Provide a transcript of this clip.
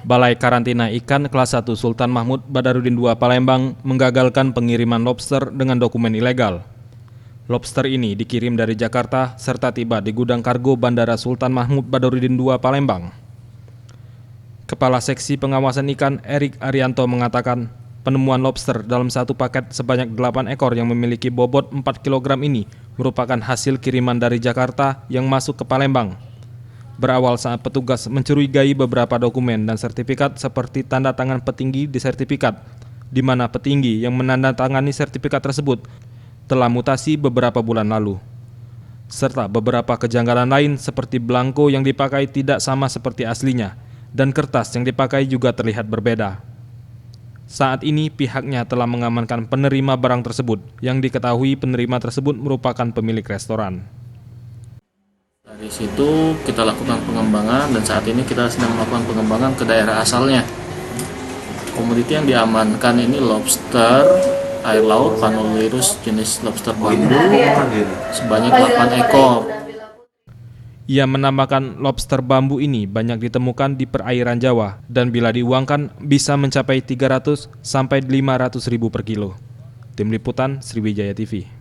Balai Karantina Ikan Kelas 1 Sultan Mahmud Badarudin II Palembang menggagalkan pengiriman lobster dengan dokumen ilegal. Lobster ini dikirim dari Jakarta serta tiba di gudang kargo Bandara Sultan Mahmud Badarudin II Palembang. Kepala Seksi Pengawasan Ikan Erik Arianto mengatakan, penemuan lobster dalam satu paket sebanyak 8 ekor yang memiliki bobot 4 kg ini merupakan hasil kiriman dari Jakarta yang masuk ke Palembang. Berawal saat petugas mencurigai beberapa dokumen dan sertifikat seperti tanda tangan petinggi di sertifikat, di mana petinggi yang menandatangani sertifikat tersebut telah mutasi beberapa bulan lalu. Serta beberapa kejanggalan lain seperti belangko yang dipakai tidak sama seperti aslinya, dan kertas yang dipakai juga terlihat berbeda. Saat ini pihaknya telah mengamankan penerima barang tersebut yang diketahui penerima tersebut merupakan pemilik restoran. Dari situ kita lakukan pengembangan dan saat ini kita sedang melakukan pengembangan ke daerah asalnya. Komoditi yang diamankan ini lobster air laut Panulirus jenis lobster bambu sebanyak 8 ekor. Ia menambahkan lobster bambu ini banyak ditemukan di perairan Jawa dan bila diuangkan bisa mencapai 300 sampai 500 ribu per kilo. Tim Liputan Sriwijaya TV.